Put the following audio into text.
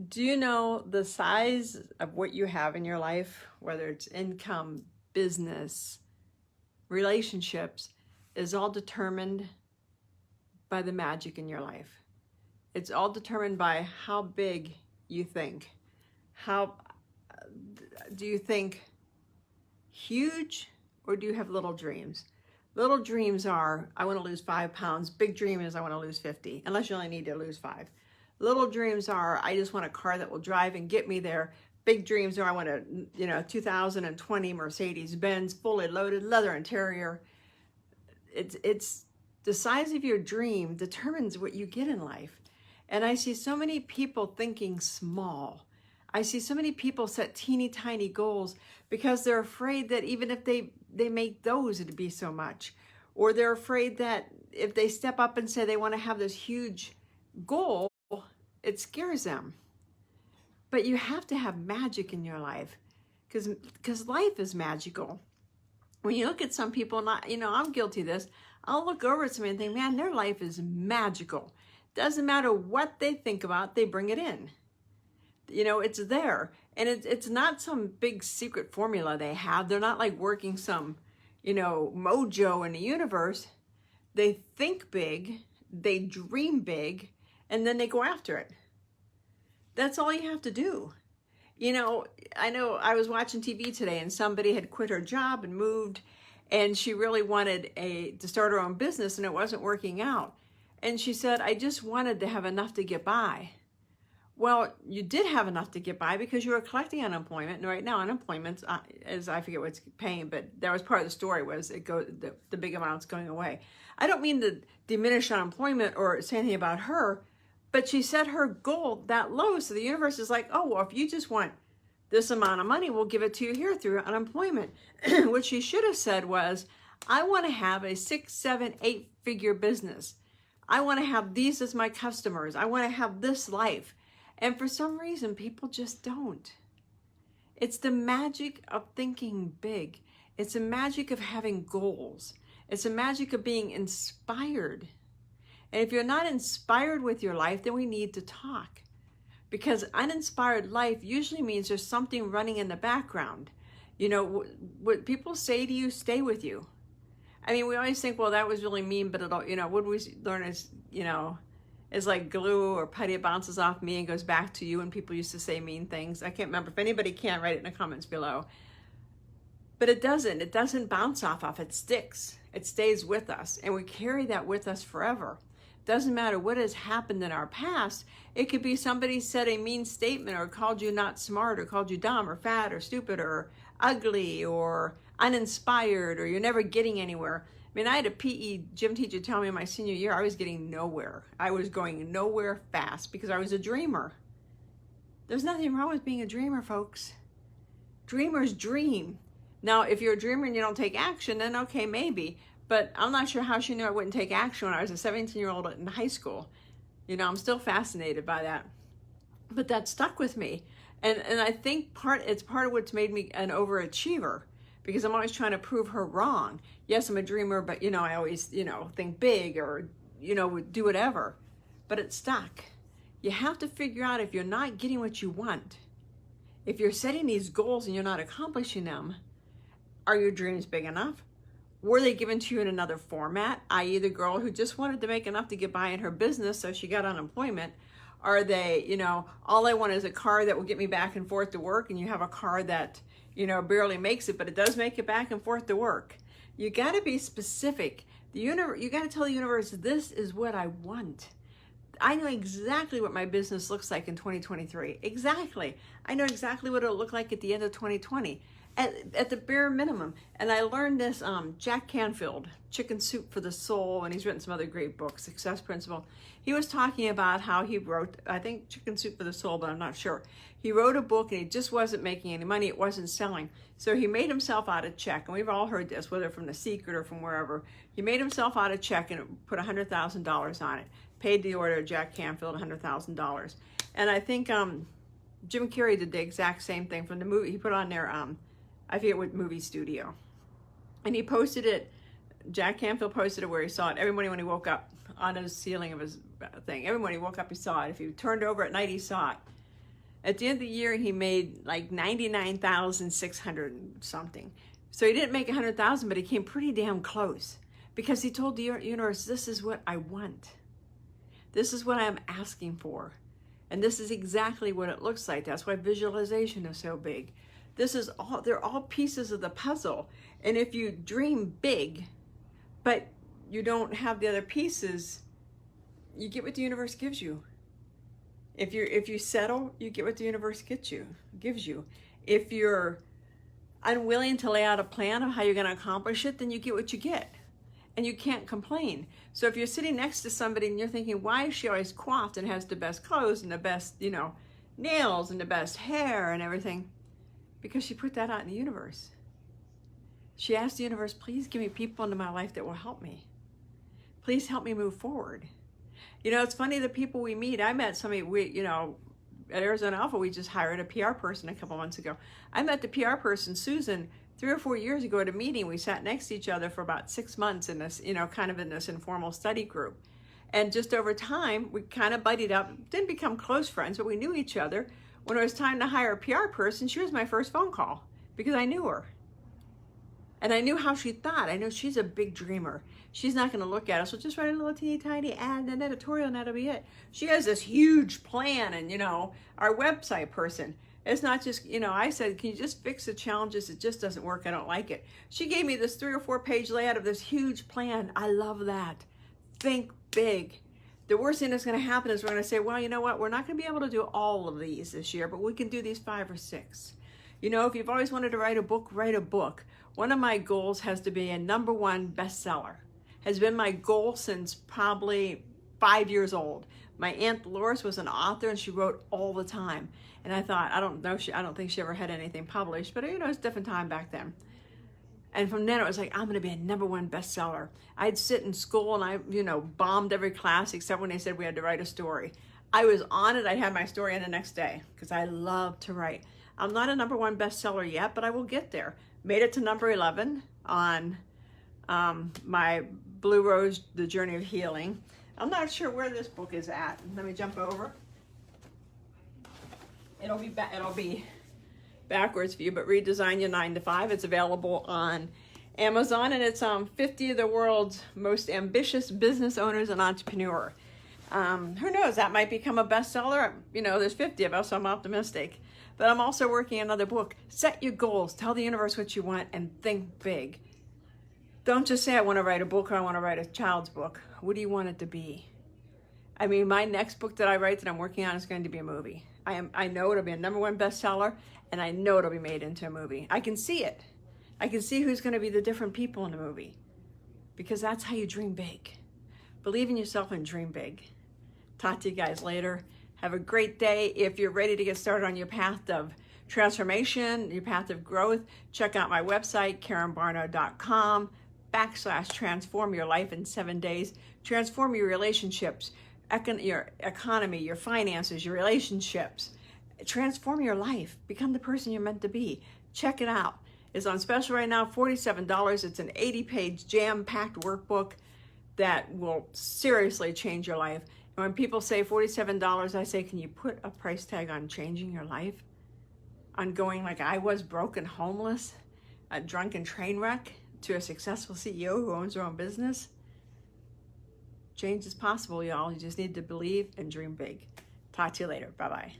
Do you know the size of what you have in your life, whether it's income, business, relationships, is all determined by the magic in your life. It's all determined by how big you think. How do you think huge, or do you have little dreams? Little dreams are, I want to lose 5 pounds. Big dream is I want to lose 50, unless you only need to lose 5. Little dreams are, I just want a car that will drive and get me there. Big dreams are, I want a 2020 Mercedes-Benz, fully loaded, leather interior. It's the size of your dream determines what you get in life. And I see so many people thinking small. I see so many people set teeny tiny goals because they're afraid that even if they make those, it'd be so much. Or they're afraid that if they step up and say they want to have this huge goal, it scares them. But you have to have magic in your life because life is magical. When you look at some people, not, I'm guilty of this, I'll look over at somebody and think, man, their life is magical. Doesn't matter what they think about, they bring it in. It's there. And it's not some big secret formula they have. They're not like working some, mojo in the universe. They think big, they dream big, and then they go after it. That's all you have to do. I know I was watching TV today and somebody had quit her job and moved, and she really wanted to start her own business and it wasn't working out. And she said, I just wanted to have enough to get by. Well, you did have enough to get by because you were collecting unemployment. And right now, unemployment is, I forget what's paying, but that was part of the story, was the big amount's going away. I don't mean to diminish unemployment or say anything about her, but she set her goal that low. So the universe is like, oh, well, if you just want this amount of money, we'll give it to you here through unemployment. What she should have said was, I want to have a 6, 7, 8 figure business. I want to have these as my customers. I want to have this life. And for some reason, people just don't. It's the magic of thinking big. It's the magic of having goals. It's the magic of being inspired. And if you're not inspired with your life, then we need to talk. Because uninspired life usually means there's something running in the background. What people say to you, stay with you. I mean, we always think, well, that was really mean, but it'll, what we learn is, is like glue or putty. It bounces off me and goes back to you. And people used to say mean things. I can't remember. If anybody can, write it in the comments below. But it doesn't bounce off. It sticks. It stays with us. And we carry that with us forever. Doesn't matter what has happened in our past. It could be somebody said a mean statement or called you not smart or called you dumb or fat or stupid or ugly or uninspired or you're never getting anywhere. I mean, I had a PE gym teacher tell me in my senior year I was getting nowhere. I was going nowhere fast because I was a dreamer. There's nothing wrong with being a dreamer, folks. Dreamers dream. Now, if you're a dreamer and you don't take action, then okay, maybe. But I'm not sure how she knew I wouldn't take action when I was a 17-year-old in high school. I'm still fascinated by that. But that stuck with me. And I think it's part of what's made me an overachiever, because I'm always trying to prove her wrong. Yes, I'm a dreamer, but I always, think big or, do whatever. But it's stuck. You have to figure out if you're not getting what you want. If you're setting these goals and you're not accomplishing them, are your dreams big enough? Were they given to you in another format, i.e. the girl who just wanted to make enough to get by in her business so she got unemployment? Are they, all I want is a car that will get me back and forth to work, and you have a car that, barely makes it, but it does make it back and forth to work? You got to be specific. You got to tell the universe, this is what I want. I know exactly what my business looks like in 2023. Exactly. I know exactly what it'll look like at the end of 2020. At the bare minimum. And I learned this, Jack Canfield, Chicken Soup for the Soul, and he's written some other great books, Success Principle. He was talking about how he wrote, I think Chicken Soup for the Soul, but I'm not sure. He wrote a book and he just wasn't making any money. It wasn't selling. So he made himself out a check. And we've all heard this, whether from The Secret or from wherever. He made himself out a check and put $100,000 on it. Paid the order of Jack Canfield $100,000. And I think Jim Carrey did the exact same thing from the movie. He put on there, I forget what movie studio. And he posted it, Jack Canfield posted it where he saw it every morning when he woke up on his ceiling of his thing. Every morning he woke up, he saw it. If he turned over at night, he saw it. At the end of the year, he made like 99,600 something. So he didn't make 100,000, but he came pretty damn close because he told the universe, this is what I want. This is what I'm asking for. And this is exactly what it looks like. That's why visualization is so big. They're all pieces of the puzzle. And if you dream big, but you don't have the other pieces, you get what the universe gives you. If you settle, you get what the universe gives you. If you're unwilling to lay out a plan of how you're going to accomplish it, then you get what you get. And you can't complain. So if you're sitting next to somebody and you're thinking, why is she always coiffed and has the best clothes and the best, nails and the best hair and everything? Because she put that out in the universe. She asked the universe, please give me people into my life that will help me. Please help me move forward. It's funny, the people we meet. I met somebody, at Arizona Alpha, we just hired a PR person a couple months ago. I met the PR person, Susan, 3 or 4 years ago at a meeting. We sat next to each other for about 6 months in this, kind of in this informal study group. And just over time, we kind of buddied up, didn't become close friends, but we knew each other. When it was time to hire a PR person, she was my first phone call because I knew her. And I knew how she thought. I know she's a big dreamer. She's not going to look at us. So just write a little teeny tiny ad and an editorial and that'll be it. She has this huge plan and, our website person. It's not just, I said, can you just fix the challenges? It just doesn't work. I don't like it. She gave me this 3 or 4 page layout of this huge plan. I love that. Think big. The worst thing that's going to happen is we're going to say, well, you know what? We're not going to be able to do all of these this year, but we can do these 5 or 6. If you've always wanted to write a book, write a book. One of my goals has to be a #1 bestseller. Has been my goal since probably 5 years old. My Aunt Dolores was an author and she wrote all the time. And I thought, I don't think she ever had anything published, but it's a different time back then. And from then it was like, I'm going to be a #1 bestseller. I'd sit in school and I, bombed every class except when they said we had to write a story. I was on it. I'd have my story in the next day because I love to write. I'm not a #1 bestseller yet, but I will get there. Made it to number 11 on my Blue Rose, The Journey of Healing. I'm not sure where this book is at. Let me jump over. It'll be backwards for you, but Redesign Your 9 to 5. It's available on Amazon, and it's 50 of the world's most ambitious business owners and entrepreneurs. Who knows? That might become a bestseller. There's 50 of us, so I'm optimistic. But I'm also working on another book. Set your goals. Tell the universe what you want and think big. Don't just say, I want to write a book or I want to write a child's book. What do you want it to be? My next book that I write that I'm working on is going to be a movie. I know it'll be a #1 bestseller, and I know it'll be made into a movie. I can see it. I can see who's going to be the different people in the movie. Because that's how you dream big. Believe in yourself and dream big. Talk to you guys later. Have a great day. If you're ready to get started on your path of transformation, your path of growth, check out my website, KarenBarno.com/transform your life in 7 days. Transform your relationships, your economy, your finances, your relationships. Transform your life. Become the person you're meant to be. Check it out. It's on special right now, $47. It's an 80-page jam-packed workbook that will seriously change your life. And when people say $47, I say, can you put a price tag on changing your life? On going like I was, broken, homeless, a drunken train wreck, to a successful CEO who owns their own business? Change is possible, y'all. You just need to believe and dream big. Talk to you later. Bye-bye.